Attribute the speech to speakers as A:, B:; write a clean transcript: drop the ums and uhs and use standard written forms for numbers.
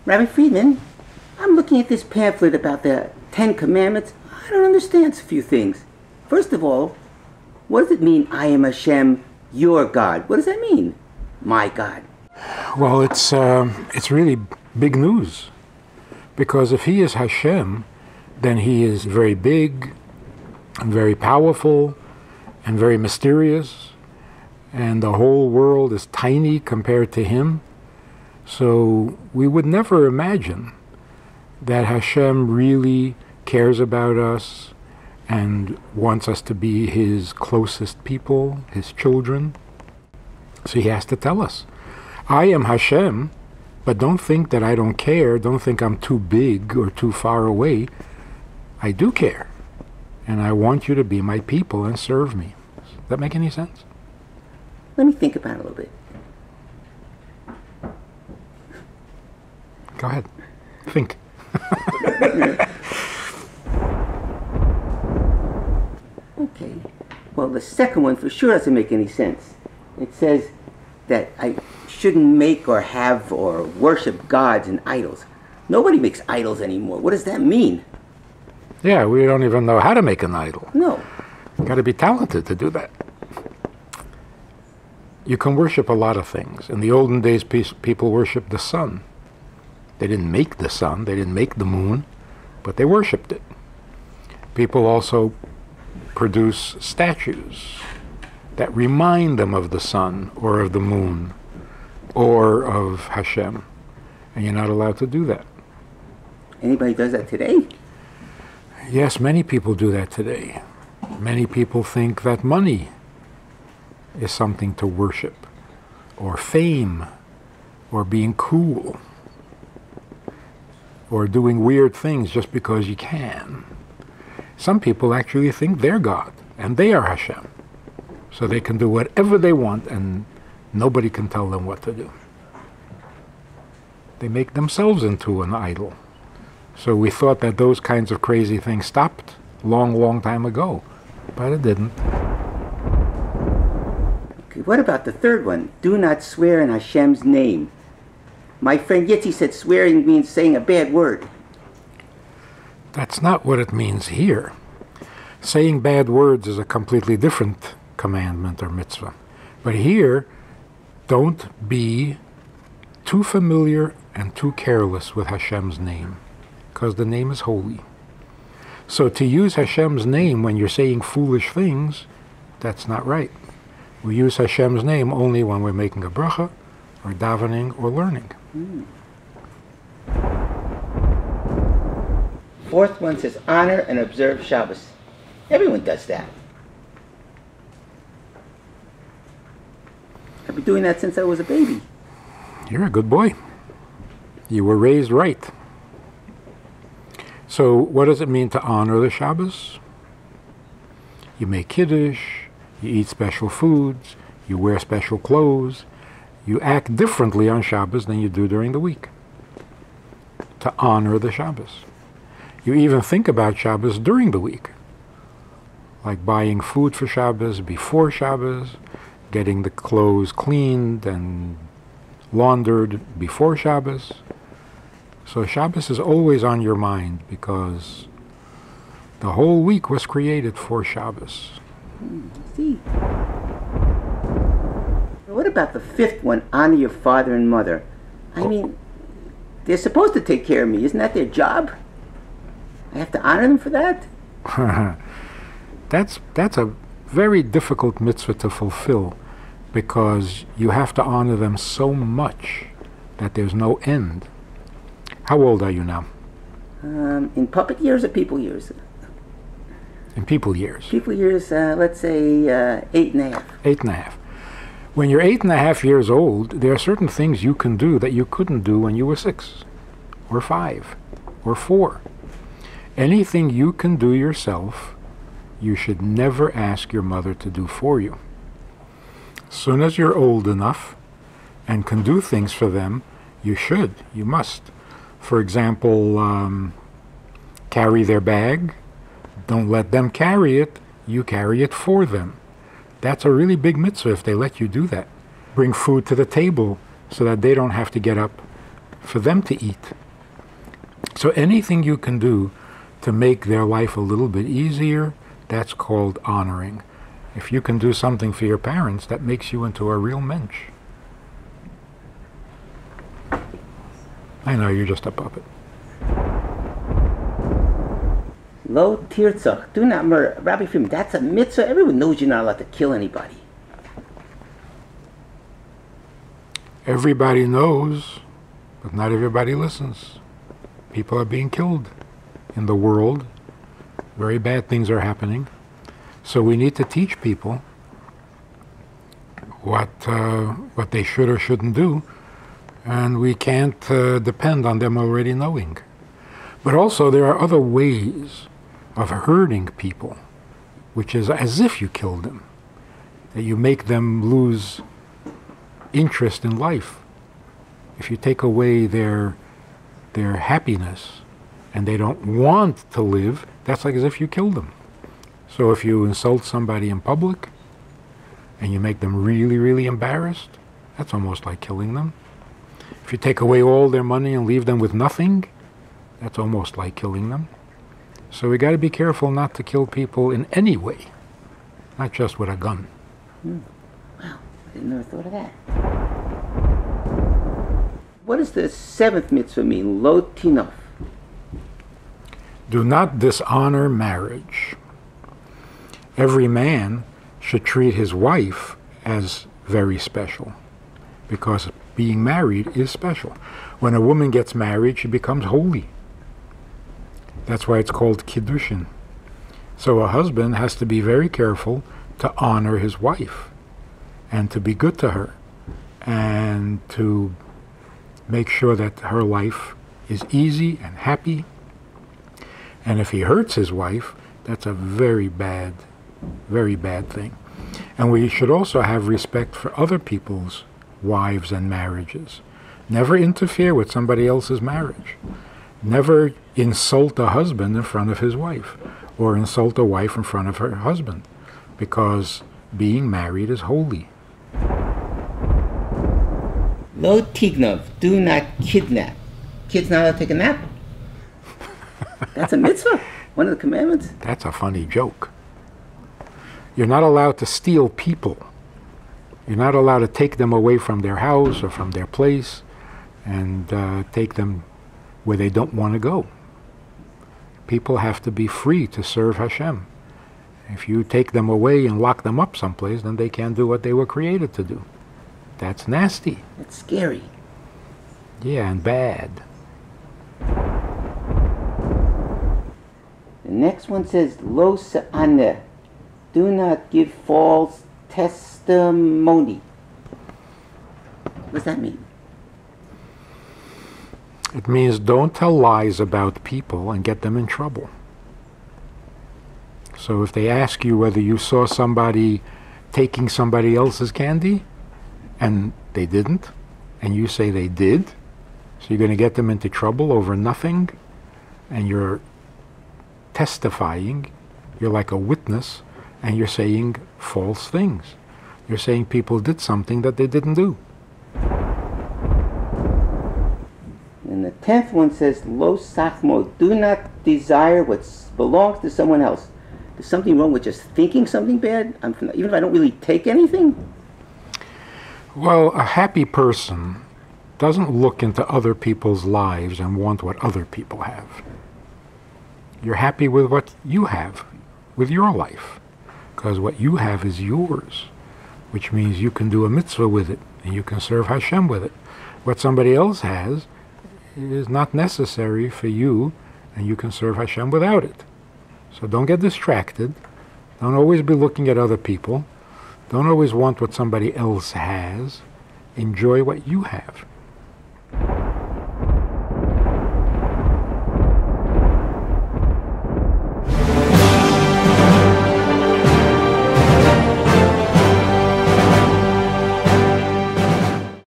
A: Rabbi Friedman, I'm looking at this pamphlet about the Ten Commandments. I don't understand a few things. First of all, what does it mean, I am Hashem, your God? What does that mean, my God?
B: Well, it's really big news. Because if he is Hashem, then he is very big and very powerful and very mysterious, and the whole world is tiny compared to him. So we would never imagine that Hashem really cares about us and wants us to be his closest people, his children. So he has to tell us, I am Hashem, but don't think that I don't care. Don't think I'm too big or too far away. I do care. And I want you to be my people and serve me. Does that make any sense?
A: Let me think about it a little bit.
B: Go ahead. Think.
A: Okay. Well, the second one for sure doesn't make any sense. It says that I shouldn't make or have or worship gods and idols. Nobody makes idols anymore. What does that mean?
B: Yeah, we don't even know how to make an idol.
A: No.
B: You got to be talented to do that. You can worship a lot of things. In the olden days, people worshiped the sun. They didn't make the sun, they didn't make the moon, but they worshipped it. People also produce statues that remind them of the sun or of the moon or of Hashem. And you're not allowed to do that.
A: Anybody does that today?
B: Yes, many people do that today. Many people think that money is something to worship, or fame, or being cool, or doing weird things just because you can. Some people actually think they're God, and they are Hashem. So they can do whatever they want, and nobody can tell them what to do. They make themselves into an idol. So we thought that those kinds of crazy things stopped long time ago, but it didn't.
A: Okay, what about the third one? Do not swear in Hashem's name. My friend Yitzi said swearing means saying a bad word.
B: That's not what it means here. Saying bad words is a completely different commandment or mitzvah. But here, don't be too familiar and too careless with Hashem's name, because the name is holy. So to use Hashem's name when you're saying foolish things, that's not right. We use Hashem's name only when we're making a bracha, or davening, or learning.
A: Fourth one says honor and observe Shabbos. Everyone does that. I've been doing that since I was a baby.
B: You're a good boy. You were raised right. So what does it mean to honor the Shabbos? You make kiddush, you eat special foods, you wear special clothes, you act differently on Shabbos than you do during the week to honor the Shabbos. You even think about Shabbos during the week, like buying food for Shabbos before Shabbos, getting the clothes cleaned and laundered before Shabbos. So Shabbos is always on your mind because the whole week was created for Shabbos.
A: See. What about the fifth one, honor your father and mother? I mean, they're supposed to take care of me. Isn't that their job? I have to honor them for that?
B: That's a very difficult mitzvah to fulfill because you have to honor them so much that there's no end. How old are you now?
A: In puppet years or people years?
B: In people years.
A: People years, let's say 8.5.
B: 8.5. When you're 8.5 years old, there are certain things you can do that you couldn't do when you were 6 or 5 or 4. Anything you can do yourself, you should never ask your mother to do for you. As soon as you're old enough and can do things for them, you must. For example, carry their bag. Don't let them carry it. You carry it for them. That's a really big mitzvah if they let you do that. Bring food to the table so that they don't have to get up for them to eat. So anything you can do to make their life a little bit easier, that's called honoring. If you can do something for your parents, that makes you into a real mensch. I know, you're just a puppet.
A: Lo tirtzach, do not murder. Rabbi Friedman, that's a mitzvah. Everyone knows you're not allowed to kill anybody.
B: Everybody knows, but not everybody listens. People are being killed in the world. Very bad things are happening. So we need to teach people what they should or shouldn't do, and we can't depend on them already knowing. But also there are other ways of hurting people, which is as if you killed them, that you make them lose interest in life. If you take away their happiness and they don't want to live, that's like as if you killed them. So if you insult somebody in public and you make them really, really embarrassed, that's almost like killing them. If you take away all their money and leave them with nothing, that's almost like killing them. So we got to be careful not to kill people in any way, not just with a gun.
A: Wow, I never thought of that. What does the seventh mitzvah mean? Lo tinof.
B: Do not dishonor marriage. Every man should treat his wife as very special, because being married is special. When a woman gets married, she becomes holy. That's why it's called kiddushin. So a husband has to be very careful to honor his wife and to be good to her and to make sure that her life is easy and happy. And if he hurts his wife, that's a very bad thing. And we should also have respect for other people's wives and marriages. Never interfere with somebody else's marriage. Never insult a husband in front of his wife, or insult a wife in front of her husband, because being married is holy.
A: Lo tignov, do not kidnap. Kids not allowed to take a nap? That's a mitzvah, one of the commandments.
B: That's a funny joke. You're not allowed to steal people. You're not allowed to take them away from their house or from their place and take them where they don't want to go. People have to be free to serve Hashem. If you take them away and lock them up someplace, then they can't do what they were created to do. That's nasty.
A: That's scary.
B: Yeah, and bad.
A: The next one says, Lo se'aneh, do not give false testimony. What does that mean?
B: It means don't tell lies about people and get them in trouble. So if they ask you whether you saw somebody taking somebody else's candy and they didn't, and you say they did, so you're going to get them into trouble over nothing, and you're testifying, you're like a witness, and you're saying false things. You're saying people did something that they didn't do.
A: And the 10th one says, Lo sachmo, do not desire what belongs to someone else. There's something wrong with just thinking something bad, even if I don't really take anything?
B: Well, a happy person doesn't look into other people's lives and want what other people have. You're happy with what you have, with your life, because what you have is yours, which means you can do a mitzvah with it, and you can serve Hashem with it. What somebody else has is not necessary for you, and you can serve Hashem without it. So don't get distracted. Don't always be looking at other people. Don't always want what somebody else has. Enjoy what you have.